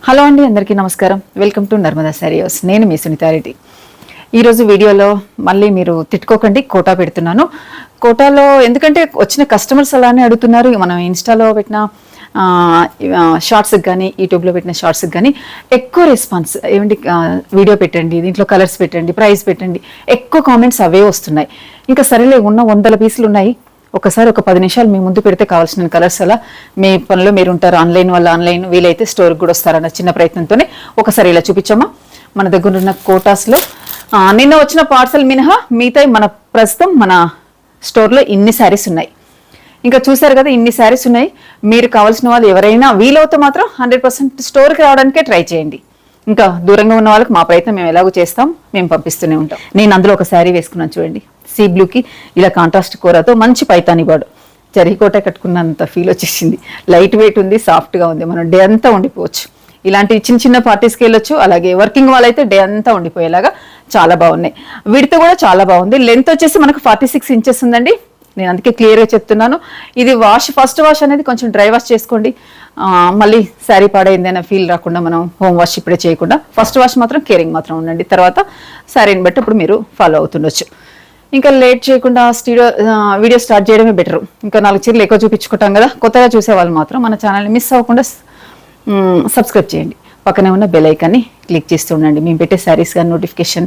Hello అండి, అందరికీ నమస్కారం. Welcome to Narmada sari house. నేను మీ సునీతారెడ్డి. ఈరోజు వీడియోలో మళ్ళీ మీరు తిట్టుకోకండి, కోటా పెడుతున్నాను. కోటాలో ఎందుకంటే వచ్చిన కస్టమర్స్ అలానే అడుగుతున్నారు. మనం ఇన్స్టాలో పెట్టిన షార్ట్స్కి కానీ యూట్యూబ్లో పెట్టిన షార్ట్స్కి కానీ ఎక్కువ రెస్పాన్స్ ఏమండి, వీడియో పెట్టండి, దీంట్లో కలర్స్ పెట్టండి, ప్రైస్ పెట్టండి, ఎక్కువ కామెంట్స్ అవే వస్తున్నాయి. ఇంకా సరేలే, ఉన్న 100 పీసులు ఉన్నాయి, ఒకసారి ఒక 10 నిమిషాలు మీ ముందు పెడితే కావాల్సిన కలర్స్ అలా మీ పనిలో మీరు ఉంటారు. ఆన్లైన్ వల్ల ఆన్లైన్, వీలైతే స్టోర్కి కూడా వస్తారన్న చిన్న ప్రయత్నంతోనే ఒకసారి ఇలా చూపించామా. మన దగ్గర ఉన్న కోటాస్లో నిన్న వచ్చిన పార్సల్ మినహా మిగతా మన ప్రస్తుతం మన స్టోర్లో ఇన్ని శారీస్ ఉన్నాయి. ఇంకా చూసారు కదా, ఇన్ని శారీస్ ఉన్నాయి. మీరు కావాల్సిన వాళ్ళు ఎవరైనా వీలవుతే మాత్రం 100% స్టోర్కి రావడానికే ట్రై చేయండి. ఇంకా దూరంగా ఉన్న వాళ్ళకి మా ప్రయత్నం మేము ఎలాగో చేస్తాం, మేము పంపిస్తూనే ఉంటాం. నేను అందులో ఒక శారీ వేసుకున్నాను చూడండి, సీ బ్లూకి ఇలా కాంట్రాస్ట్ కూరతో మంచి పైతాని బార్డు, జరీకోట కట్టుకున్నంత ఫీల్ వచ్చేసింది. లైట్ వెయిట్ ఉంది, సాఫ్ట్గా ఉంది, మనం డే అంతా ఉండిపోవచ్చు. ఇలాంటి చిన్న చిన్న పార్టీస్కి వెళ్ళొచ్చు. అలాగే వర్కింగ్ వాళ్ళైతే డే అంతా ఉండిపోయేలాగా చాలా బాగున్నాయి. వీటితో కూడా చాలా బాగుంది. లెంత్ వచ్చేసి మనకు 46 ఇంచెస్ ఉందండి. నేను అందుకే క్లియర్గా చెప్తున్నాను. ఇది ఫస్ట్ వాష్ అనేది కొంచెం డ్రై వాష్ చేసుకోండి. మళ్ళీ శారీ పాడైంది అనే ఫీల్ రాకుండా మనం హోమ్ వాష్ ఇప్పుడే చేయకుండా ఫస్ట్ వాష్ మాత్రం కేరింగ్ మాత్రం ఉండండి. తర్వాత శారీని బట్టి ఇప్పుడు మీరు ఫాలో అవుతుండొచ్చు. ఇంకా లేట్ చేయకుండా వీడియో స్టార్ట్ చేయడమే బెటరు. ఇంకా 4 చీరలు ఎక్కువ చూపించుకుంటాం కదా. కొత్తగా చూసేవాళ్ళు మాత్రం మన ఛానల్ని మిస్ అవ్వకుండా సబ్స్క్రైబ్ చేయండి. పక్కనే ఉన్న బెల్ ఐకాన్ని క్లిక్ చేస్తూ ఉండండి. మేము పెట్టే శారీస్ కానీ నోటిఫికేషన్.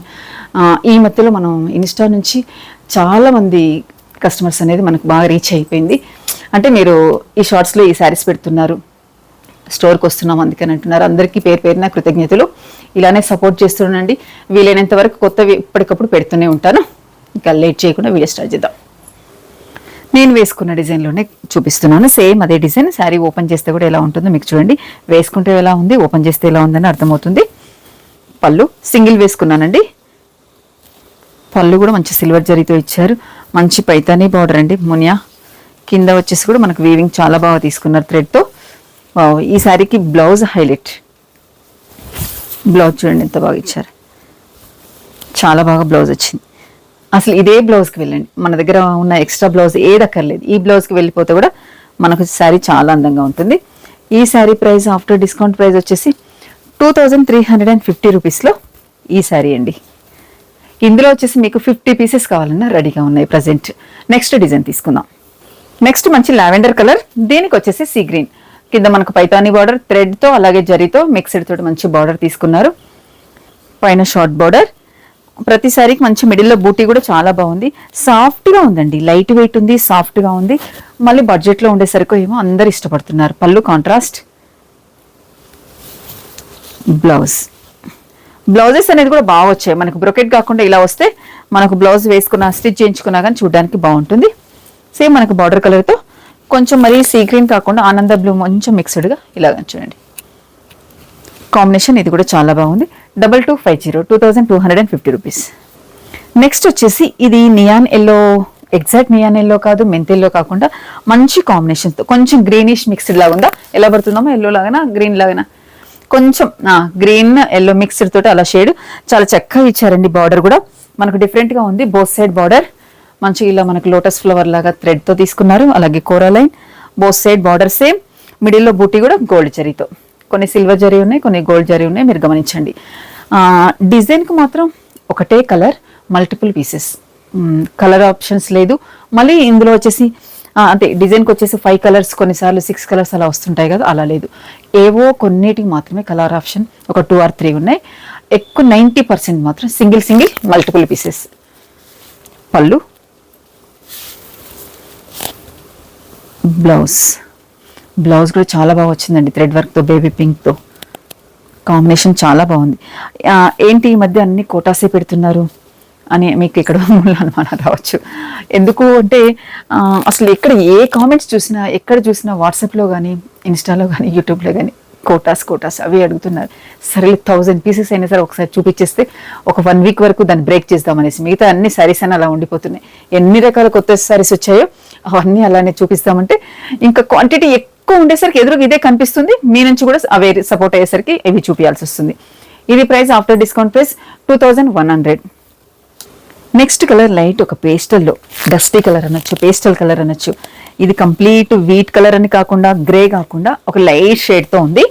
ఈ మధ్యలో మనం ఇన్స్టా నుంచి చాలామంది కస్టమర్స్ అనేది మనకు బాగా రీచ్ అయిపోయింది. అంటే మీరు ఈ షార్ట్స్లో ఈ శారీస్ పెడుతున్నారు, స్టోర్కి వస్తున్నాం అందుకని అంటున్నారు. అందరికీ పేరు పేరున కృతజ్ఞతలు. ఇలానే సపోర్ట్ చేస్తుండండి. వీలైనంత వరకు కొత్తవి ఎప్పటికప్పుడు పెడుతూనే ఉంటాను. ఇంకా లేట్ చేయకుండా వీడియో స్టార్ట్ చేద్దాం. నేను వేసుకున్న డిజైన్లోనే చూపిస్తున్నాను. సేమ్ అదే డిజైన్. శారీ ఓపెన్ చేస్తే కూడా ఎలా ఉంటుందో మీకు చూడండి. వేసుకుంటే ఎలా ఉంది, ఓపెన్ చేస్తే ఎలా ఉందని అర్థమవుతుంది. పళ్ళు సింగిల్ వేసుకున్నానండి. పళ్ళు కూడా మంచి సిల్వర్ జరీతో ఇచ్చారు. మంచి పైతానీ బార్డర్ అండి, మునియా. కింద వచ్చేసి కూడా మనకు వీవింగ్ చాలా బాగా తీసుకున్నారు థ్రెడ్తో. ఈ శారీకి బ్లౌజ్ హైలైట్. బ్లౌజ్ చూడండి ఎంత బాగా ఇచ్చారు, చాలా బాగా బ్లౌజ్ వచ్చింది. అసలు ఇదే బ్లౌజ్కి వెళ్ళండి, మన దగ్గర ఉన్న ఎక్స్ట్రా బ్లౌజ్ ఏదక్కర్లేదు. ఈ బ్లౌజ్కి వెళ్ళిపోతే కూడా మనకు శారీ చాలా అందంగా ఉంటుంది. ఈ sari price after discount price వచ్చేసి 2350 రూపీస్లో ఈ శారీ అండి. ఇందులో వచ్చేసి మీకు 50 పీసెస్ కావాలన్నా రెడీగా ఉన్నాయి ప్రజెంట్. నెక్స్ట్ డిజైన్ తీసుకుందాం. నెక్స్ట్ మంచి లావెండర్ కలర్. దీనికి వచ్చేసి సీ గ్రీన్. కింద మనకు పైతానీ బార్డర్ థ్రెడ్తో అలాగే జరీతో మిక్స్డ్ తోటి మంచి బార్డర్ తీసుకున్నారు. పైన షార్ట్ బార్డర్. ప్రతిసారికి మంచి మిడిల్లో బూటీ కూడా చాలా బాగుంది. సాఫ్ట్గా ఉందండి, లైట్ వెయిట్ ఉంది, సాఫ్ట్గా ఉంది. మళ్ళీ బడ్జెట్లో ఉండేసరికి ఏమో అందరు ఇష్టపడుతున్నారు. పళ్ళు కాంట్రాస్ట్. బ్లౌజెస్ అనేది కూడా బాగా వచ్చాయి. మనకు బ్రొకెట్ కాకుండా ఇలా వస్తే మనకు బ్లౌజ్ వేసుకున్న స్టిచ్ చేయించుకున్నా కానీ చూడడానికి బాగుంటుంది. సేమ్ మనకు బార్డర్ కలర్తో కొంచెం మరీ సీ గ్రీన్ కాకుండా ఆనంద బ్లూ కొంచెం మిక్స్డ్గా ఇలాగ చూడండి. కాంబినేషన్ ఇది కూడా చాలా బాగుంది. 2250 2250 రూపీస్. నెక్స్ట్ వచ్చేసి ఇది neon yellow, exact neon yellow కాదు, మెంత్ ఎల్లో కాకుండా మంచి కాంబినేషన్తో కొంచెం గ్రీనిష్ మిక్స్డ్ లాగా ఉందా. ఎలా పడుతుందామో ఎల్లో లాగానా గ్రీన్ లాగానా, కొంచెం గ్రీన్ ఎల్లో మిక్స్డ్ తోటి అలా షేడ్ చాలా చక్కగా ఇచ్చారండి. బార్డర్ కూడా మనకు డిఫరెంట్గా ఉంది. బోత్ సైడ్ బార్డర్ మంచి ఇలా మనకు లోటస్ ఫ్లవర్ లాగా థ్రెడ్తో తీసుకున్నారు. అలాగే kora line. Both side border same. మిడిల్లో బూటీ కూడా గోల్డ్ జరీతో. కొన్ని సిల్వర్ జరీ ఉన్నాయి, కొన్ని గోల్డ్ జరీ ఉన్నాయి, మీరు గమనించండి. డిజైన్కి మాత్రం ఒకటే colour, multiple pieces, colour options లేదు. మళ్ళీ ఇందులో వచ్చేసి అంటే డిజైన్కి వచ్చేసి 5 కలర్స్, కొన్నిసార్లు 6 కలర్స్ అలా వస్తుంటాయి కదా, అలా లేదు. ఏవో కొన్నిటికి మాత్రమే కలర్ ఆప్షన్ ఒక 2 or 3 ఉన్నాయి. ఎక్కువ 90% మాత్రం సింగిల్ మల్టిపుల్ పీసెస్. పళ్ళు, బ్లౌజ్ కూడా చాలా బాగా వచ్చిందండి. థ్రెడ్ వర్క్తో, బేబీ పింక్తో కాంబినేషన్ చాలా బాగుంది. ఏంటి ఈ మధ్య అన్ని కోటాసే పెడుతున్నారు అని మీకు ఇక్కడ అనుమానం రావచ్చు. ఎందుకు అంటే అసలు ఏ కామెంట్స్ చూసినా, ఎక్కడ చూసినా వాట్సాప్లో కానీ ఇన్స్టాలో కానీ యూట్యూబ్లో కానీ కోటాస్ అవి అడుగుతున్నారు. సరే 1000 పీసెస్ అయినా సరే ఒకసారి చూపించేస్తే ఒక 1 వీక్ వరకు దాన్ని బ్రేక్ చేద్దామనేసి మిగతా అన్ని శారీస్ అని అలా ఉండిపోతున్నాయి. ఎన్ని రకాల కొత్త శారీస్ వచ్చాయో అవన్నీ అలానే చూపిస్తామంటే ఇంకా క్వాంటిటీ ఎక్కువ ఉండేసరికి ఎదురుగా ఇదే కనిపిస్తుంది. మీ నుంచి కూడా అవే సపోర్ట్ అయ్యేసరికి ఇవి చూపించాల్సి వస్తుంది. ఇది price after discount price 2100. Next colour light ఒక పేస్టల్లో, డస్టీ కలర్ అనొచ్చు, పేస్టల్ కలర్ అనొచ్చు. ఇది కంప్లీట్ వీట్ కలర్ అని కాకుండా, గ్రే కాకుండా ఒక లైట్ షేడ్తో ఉంది.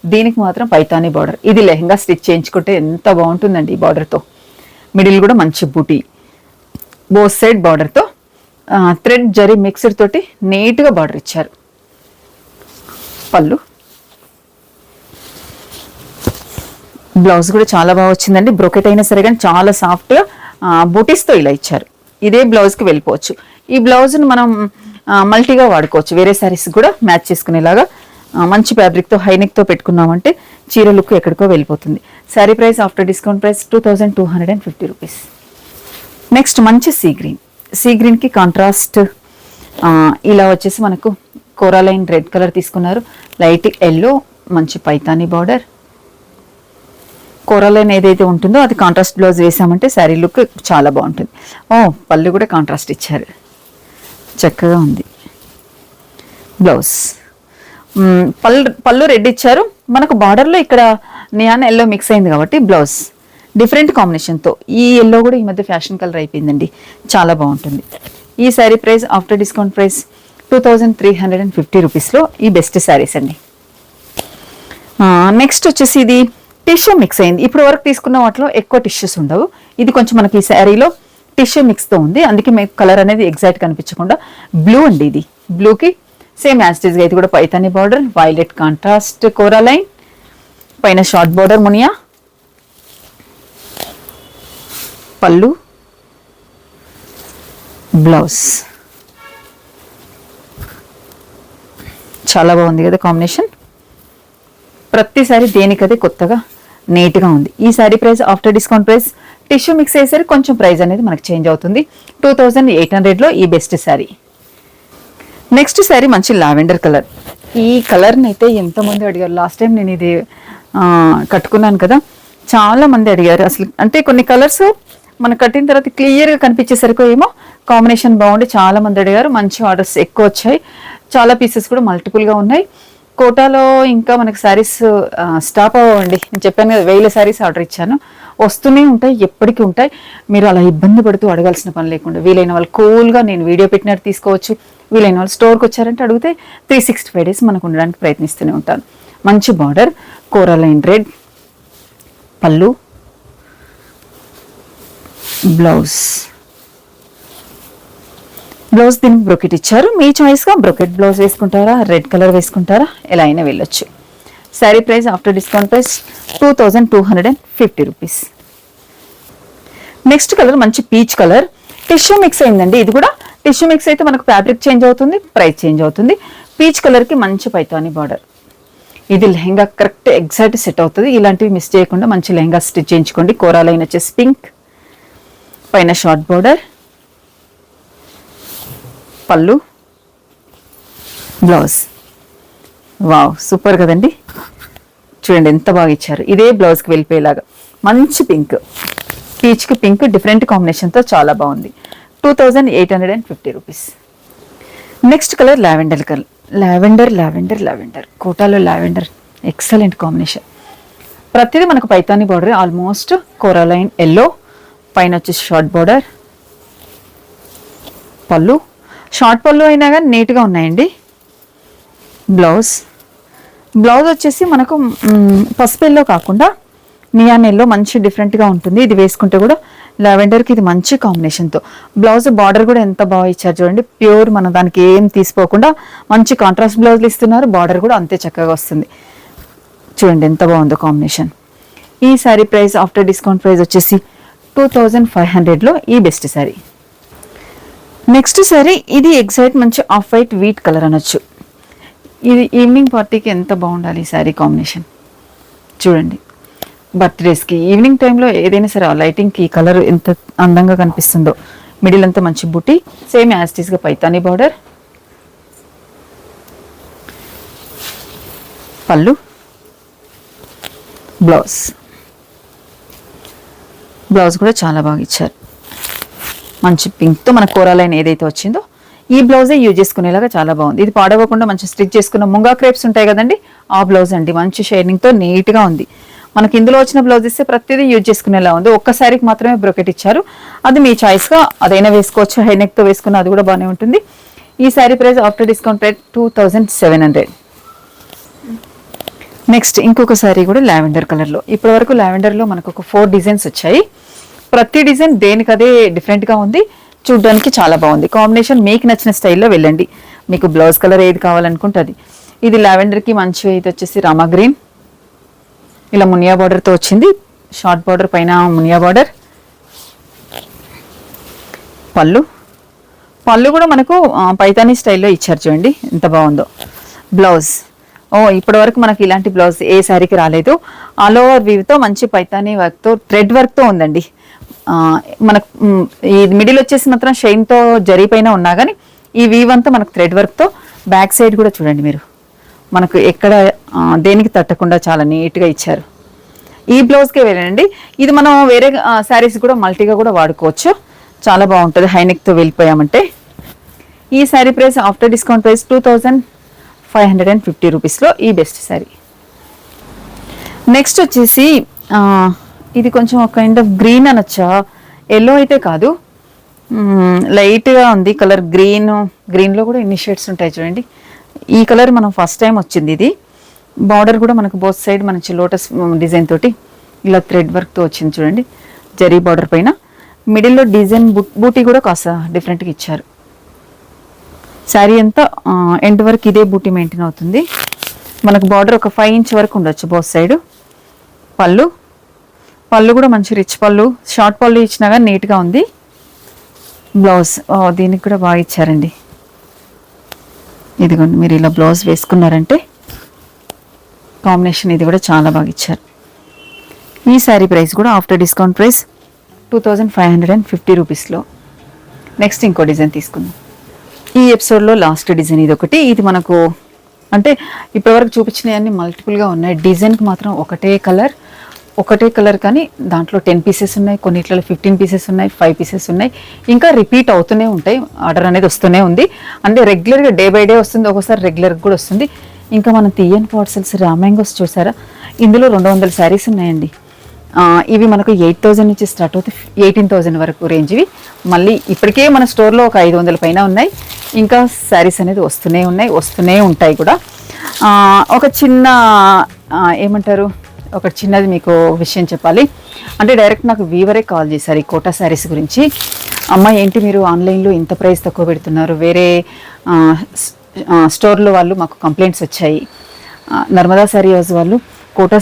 దీనికి మాత్రం పైతానీ బార్డర్. ఇది లెహంగా స్టిచ్ చేయించుకుంటే ఎంత బాగుంటుందండి ఈ బార్డర్తో. మిడిల్ కూడా మంచి బూటీ, బోత్ సైడ్ బార్డర్తో థ్రెడ్ జరీ మిక్స్డ్ తోటి నీట్గా బార్డర్ ఇచ్చారు. పళ్ళు, బ్లౌజ్ కూడా చాలా బాగా వచ్చిందండి. బ్రోకెట్ అయినా సరే కానీ చాలా సాఫ్ట్గా బూటీస్తో ఇలా ఇచ్చారు. ఇదే బ్లౌజ్కి వెళ్ళిపోవచ్చు. ఈ బ్లౌజ్ను మనం మల్టీగా వాడుకోవచ్చు, వేరే శారీస్ కూడా మ్యాచ్ చేసుకునేలాగా. మంచి ఫ్యాబ్రిక్తో హైనెక్తో పెట్టుకున్నామంటే చీర లుక్ ఎక్కడికో వెళ్ళిపోతుంది. Sari price after discount price 2250 rupees. Next మంచి సీ గ్రీన్. సీ గ్రీన్కి కాంట్రాస్ట్ ఇలా వచ్చేసి మనకు కోరాలైన్ రెడ్ కలర్ తీసుకున్నారు. లైట్ ఎల్లో, మంచి పైతానీ బార్డర్. కోరాలైన్ ఏదైతే ఉంటుందో అది కాంట్రాస్ట్ బ్లౌజ్ వేసామంటే శారీ లుక్ చాలా బాగుంటుంది. పళ్ళు కూడా కాంట్రాస్ట్ ఇచ్చారు, చక్కగా ఉంది. బ్లౌజ్ పళ్ళు రెడ్ ఇచ్చారు. మనకు బార్డర్లో ఇక్కడ నియాన్ ఎల్లో మిక్స్ అయింది కాబట్టి బ్లౌజ్ డిఫరెంట్ కాంబినేషన్తో. ఈ ఎల్లో కూడా ఈ మధ్య ఫ్యాషన్ కలర్ అయిపోయిందండి, చాలా బాగుంటుంది. ఈ sari price after discount price 2350 రూపీస్లో ఈ బెస్ట్ శారీస్ అండి. నెక్స్ట్ వచ్చేసి ఇది టిష్యూ మిక్స్ అయింది. ఇప్పుడు వరకు తీసుకున్న వాటిలో ఎక్కువ టిష్యూస్ ఉండవు. ఇది కొంచెం మనకి ఈ శారీలో టిష్యూ మిక్స్తో ఉంది, అందుకే మీకు కలర్ అనేది ఎగ్జాక్ట్ కనిపించకుండా. బ్లూ అండి, ఇది బ్లూకి సేమ్ యాస్టీజ్గా ఇది కూడా పైతానీ బార్డర్, వైలెట్ కాంట్రాస్ట్ కోరాలైన్, పైన షార్ట్ బార్డర్ మునియా. పళ్ళు, బ్లౌజ్ చాలా బాగుంది కదా కాంబినేషన్. ప్రతిసారి దేనికదే కొత్తగా నీట్గా ఉంది. ఈ sari price after discount price tissue mix అయ్యేసరికి కొంచెం ప్రైస్ అనేది మనకు చేంజ్ అవుతుంది. 2800లో ఈ బెస్ట్ శారీ. నెక్స్ట్ శారీ మంచి లావెండర్ కలర్. ఈ కలర్ని అయితే ఎంతమంది అడిగారు. లాస్ట్ టైం నేను ఇది కట్టుకున్నాను కదా, చాలా మంది అడిగారు. అసలు అంటే కొన్ని కలర్స్ మనం కట్టిన తర్వాత క్లియర్గా కనిపించేసరికి ఏమో కాంబినేషన్ బాగుండి చాలా మంది అడిగారు. మంచి ఆర్డర్స్ ఎక్కువ వచ్చాయి, చాలా పీసెస్ కూడా మల్టిపుల్గా ఉన్నాయి. కోటాలో ఇంకా మనకి శారీస్ స్టాప్ అవ్వండి. నేను చెప్పాను కదా 1000 శారీస్ ఆర్డర్ ఇచ్చాను, వస్తూనే ఉంటాయి, ఎప్పటికీ ఉంటాయి. మీరు అలా ఇబ్బంది పడుతూ అడగాల్సిన పని లేకుండా వీలైన వాళ్ళు కూల్గా నేను వీడియో పెట్టినట్టు తీసుకోవచ్చు. వీలైన వాళ్ళు స్టోర్కి వచ్చారంటే అడిగితే 365 డేస్ మనకు ఉండడానికి ప్రయత్నిస్తూనే ఉంటాను. మంచి బార్డర్, కోరాలైన్ రెడ్, పళ్ళు, బ్లౌజ్ దీనికి బ్రోకెట్ ఇచ్చారు. మీ చాయిస్గా బ్రోకెట్ బ్లౌజ్ వేసుకుంటారా, రెడ్ కలర్ వేసుకుంటారా, ఎలా అయినా వెళ్ళొచ్చు. Sari price after discount price 2250 rupees. Next colour మంచి పీచ్ కలర్, టిష్యూ మిక్స్ అయిందండి. ఇది కూడా టిష్యూ మిక్స్ అయితే మనకు ఫ్యాబ్రిక్ చేంజ్ అవుతుంది, ప్రైస్ చేంజ్ అవుతుంది. పీచ్ కలర్కి మంచి పైతానీ బార్డర్. ఇది లెహంగా కరెక్ట్ ఎగ్జాక్ట్ సెట్ అవుతుంది. ఇలాంటివి మిస్ చేయకుండా మంచి లెహంగా స్టిచ్ చేయించుకోండి. కోరాలైన్ వచ్చేసి పింక్, పైన షార్ట్ బార్డర్, పళ్ళు, బ్లౌజ్. వావ్, సూపర్ కదండి. చూడండి ఎంత బాగా ఇచ్చారు. ఇదే బ్లౌజ్కి వెళ్ళిపోయేలాగా మంచి పింక్, పీచ్కి పింక్ డిఫరెంట్ కాంబినేషన్తో చాలా బాగుంది. 2850 rupees. Next colour lavender colour. Lavender కోటాలో లావెండర్ ఎక్సలెంట్ కాంబినేషన్. ప్రతిదీ మనకు పైతానీ బార్డర్, ఆల్మోస్ట్ కోరాలైన్ ఎల్లో, పైన వచ్చేసి షార్ట్ బార్డర్, పళ్ళు షార్ట్ పళ్ళు అయినా కానీ నీట్గా ఉన్నాయండి. బ్లౌజ్ వచ్చేసి మనకు పసుపు ఎల్లో కాకుండా నియాన్ ఎల్లో మంచి డిఫరెంట్గా ఉంటుంది. ఇది వేసుకుంటే కూడా లావెండర్కి ఇది మంచి కాంబినేషన్తో. బ్లౌజ్ బార్డర్ కూడా ఎంత బాగా ఇచ్చారు చూడండి. ప్యూర్, మనం దానికి ఏం తీసుకోకుండా మంచి కాంట్రాస్ట్ బ్లౌజ్లు ఇస్తున్నారు. బార్డర్ కూడా అంతే చక్కగా వస్తుంది. చూడండి ఎంత బాగుందో కాంబినేషన్. ఈ sari price after discount price వచ్చేసి 2500లో ఈ బెస్ట్ శారీ. నెక్స్ట్ శారీ ఇది ఎగ్జాక్ట్ మంచి ఆఫ్ వైట్ వీట్ కలర్ అనొచ్చు. ఇది ఈవినింగ్ పార్టీకి ఎంత బాగుండాలి ఈ శారీ కాంబినేషన్. చూడండి, బర్త్డేస్కి ఈవినింగ్ టైంలో ఏదైనా సరే ఆ లైటింగ్కి ఈ కలర్ ఎంత అందంగా కనిపిస్తుందో. మిడిల్ అంతా మంచి బుటీ, సేమ్ యాస్టీస్గా పైతానీ బార్డర్, పళ్ళు, బ్లౌజ్ కూడా చాలా బాగా ఇచ్చారు. మంచి పింక్తో మన కోరాలైన్ ఏదైతే వచ్చిందో ఈ బ్లౌజే యూజ్ చేసుకునేలాగా చాలా బాగుంది. ఇది పాడవకుండా మంచి స్టిచ్ చేసుకున్న ముంగా క్రేప్స్ ఉంటాయి కదండి, ఆ బ్లౌజ్ అండి. మంచి షైనింగ్తో నీట్గా ఉంది. మనకి ఇందులో వచ్చిన బ్లౌజ్ ఇస్తే ప్రతిదీ యూజ్ చేసుకునేలా ఉంది. ఒక్కసారికి మాత్రమే బ్రోకెట్ ఇచ్చారు, అది మీ చాయిస్గా అదైనా వేసుకోవచ్చు. హైనెక్తో వేసుకున్న అది కూడా బాగానే ఉంటుంది. ఈ sari price after discount price 2700. Next ఇంకొక శారీ కూడా లావెండర్ కలర్లో. ఇప్పటి వరకు లావెండర్లో మనకు ఒక 4 డిజైన్స్ వచ్చాయి. ప్రతి డిజైన్ దేనికదే డిఫరెంట్గా ఉంది, చూడ్డానికి చాలా బాగుంది. కాంబినేషన్ మీకు నచ్చిన స్టైల్లో వెళ్ళండి. మీకు బ్లౌజ్ కలర్ ఏది కావాలనుకుంటే అది. ఇది లావెండర్కి మంచి, ఇది వచ్చేసి రామా గ్రీన్, ఇలా మునియా బార్డర్తో వచ్చింది. షార్ట్ బార్డర్ పైన మునియా బార్డర్. పళ్ళు కూడా మనకు పైతానీ స్టైల్లో ఇచ్చారు, చూడండి ఎంత బాగుందో. బ్లౌజ్ ఇప్పటి వరకు మనకి ఇలాంటి బ్లౌజ్ ఏ శారీకి రాలేదు. ఆల్ ఓవర్ వీవ్తో మంచి పైతానీ వర్క్తో, థ్రెడ్ వర్క్తో ఉందండి. మనకు ఈ మిడిల్ వచ్చేసి మాత్రం షైన్తో జరీ పైన ఉన్నా కానీ ఈ వీవ్ అంతా మనకు థ్రెడ్ వర్క్తో. బ్యాక్ సైడ్ కూడా చూడండి మీరు, మనకు ఎక్కడ దేనికి తట్టకుండా చాలా నీట్గా ఇచ్చారు. ఈ బ్లౌజ్కే వెళ్ళండి. ఇది మనం వేరే శారీస్ కూడా మల్టీగా కూడా వాడుకోవచ్చు, చాలా బాగుంటుంది. హైనెక్తో వెళ్ళిపోయామంటే. ఈ sari price after discount price 2550 రూపీస్లో ఈ బెస్ట్ శారీ. నెక్స్ట్ వచ్చేసి ఇది కొంచెం ఒక కైండ్ ఆఫ్ గ్రీన్ అనొచ్చా, ఎల్లో అయితే కాదు, లైట్గా ఉంది కలర్. గ్రీన్లో కూడా ఇన్ని షేడ్స్ ఉంటాయి చూడండి. ఈ కలర్ మనం ఫస్ట్ టైం వచ్చింది. ఇది బార్డర్ కూడా మనకు బోత్ సైడ్ మంచి లోటస్ డిజైన్ తోటి ఇలా థ్రెడ్ వర్క్తో వచ్చింది చూడండి, జరీ బార్డర్ పైన. మిడిల్లో డిజైన్ బూటీ కూడా కాస్త డిఫరెంట్గా ఇచ్చారు. శారీ అంతా ఎండ్ వరకు ఇదే బూటీ మెయింటైన్ అవుతుంది. మనకు బార్డర్ ఒక 5 ఇంచ్ వరకు ఉండొచ్చు బోత్ సైడ్. పళ్ళు కూడా మంచి రిచ్ పళ్ళు, షార్ట్ పళ్ళు ఇచ్చినా కానీ నీట్గా ఉంది. బ్లౌజ్ దీనికి కూడా బాగా ఇచ్చారండి. ఇదిగోండి, మీరు ఇలా బ్లౌజ్ వేసుకున్నారంటే కాంబినేషన్ ఇది కూడా చాలా బాగా ఇచ్చారు. ఈ శారీ ప్రైస్ కూడా ఆఫ్టర్ డిస్కౌంట్ ప్రైస్ 2550 రూపీస్లో. నెక్స్ట్ ఇంకో డిజైన్ తీసుకుందాం. ఈ ఎపిసోడ్లో లాస్ట్ డిజైన్ ఇది ఒకటి. ఇది మనకు అంటే ఇప్పటివరకు చూపించినవన్నీ మల్టిపుల్గా ఉన్నాయి. డిజైన్కి మాత్రం ఒకటే కలర్ కానీ దాంట్లో 10 పీసెస్ ఉన్నాయి, కొన్నిట్లలో 15 పీసెస్ ఉన్నాయి, 5 పీసెస్ ఉన్నాయి. ఇంకా రిపీట్ అవుతూనే ఉంటాయి, ఆర్డర్ అనేది వస్తూనే ఉంది. అంటే రెగ్యులర్గా డే బై డే వస్తుంది, ఒక్కోసారి రెగ్యులర్గా కూడా వస్తుంది. ఇంకా మనం తీయని పార్సల్స్ రామ్యాంగోస్ చూసారా, ఇందులో 200 శారీస్ ఉన్నాయండి. ఇవి మనకు 8,000 నుంచి స్టార్ట్ అవుతాయి, 18,000 వరకు రేంజ్. ఇవి మళ్ళీ ఇప్పటికే మన స్టోర్లో ఒక 500 పైన ఉన్నాయి. ఇంకా శారీస్ అనేది వస్తూనే ఉంటాయి కూడా. ఒక చిన్న ఏమంటారు, ఒక చిన్నది మీకు విషయం చెప్పాలి. అంటే డైరెక్ట్ నాకు వీవరే కాల్ చేశారు ఈ కోటా శారీస్ గురించి. అమ్మ ఏంటి మీరు ఆన్లైన్లో ఇంత ప్రైస్ తక్కువ పెడుతున్నారు, వేరే స్టోర్లో వాళ్ళు మాకు కంప్లైంట్స్ వచ్చాయి. నర్మదా శారీ హౌస్ వాళ్ళు కోటా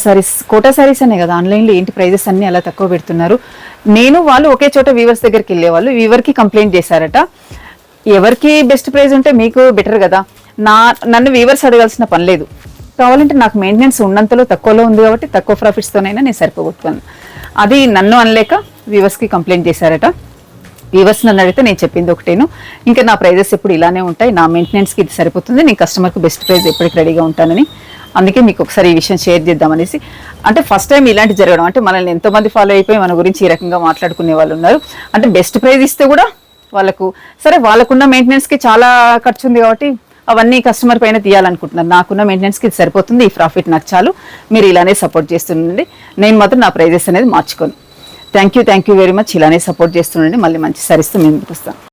శారీస్ అనే కదా ఆన్లైన్లో ఏంటి ప్రైజెస్ అన్నీ అలా తక్కువ పెడుతున్నారు. వాళ్ళు ఒకే చోట వీవర్స్ దగ్గరికి వెళ్ళేవాళ్ళు, వీవర్కి కంప్లైంట్ చేశారట. ఎవరికి బెస్ట్ ప్రైస్ ఉంటే మీకు బెటర్ కదా, నన్ను వీవర్స్ అడగాల్సిన పని లేదు. కావాలంటే నాకు మెయింటెనెన్స్ ఉన్నంతలో తక్కువలో ఉంది కాబట్టి తక్కువ ప్రాఫిట్స్తోనైనా నేను సరిపోగొట్టుకున్నాను. అది నన్ను అనలేక వీవర్స్కి కంప్లైంట్ చేశారట. వీవర్స్ నన్ను అడిగితే నేను చెప్పింది ఒకటేను, ఇంకా నా ప్రైజెస్ ఎప్పుడు ఇలానే ఉంటాయి, నా మెయింటెనెన్స్కి ఇది సరిపోతుంది, నేను కస్టమర్కి బెస్ట్ ప్రైస్ ఎప్పటికి రెడీగా ఉంటానని. అందుకే మీకు ఒకసారి ఈ విషయం షేర్ చేద్దామనేసి. అంటే ఫస్ట్ టైం ఇలాంటి జరగడం, అంటే మనల్ని ఎంతోమంది ఫాలో అయిపోయి మన గురించి ఈ రకంగా మాట్లాడుకునే వాళ్ళు ఉన్నారు. అంటే బెస్ట్ ప్రైస్ ఇస్తే కూడా వాళ్ళకున్న మెయింటెనెన్స్కి చాలా ఖర్చు ఉంది కాబట్టి అవన్నీ కస్టమర్ పైన తీయాలనుకుంటున్నారు. నాకున్న మెయింటెనెన్స్కి ఇది సరిపోతుంది, ఈ ప్రాఫిట్ నాకు చాలు, మీరు ఇలానే సపోర్ట్ చేస్తుండండి, నేను మాత్రం నా ప్రైజెస్ అనేది మార్చుకోను. Thank you very much. ఇలానే సపోర్ట్ చేస్తుండండి. మళ్ళీ మంచి సారీస్తో మేము ముందుకు వస్తాం.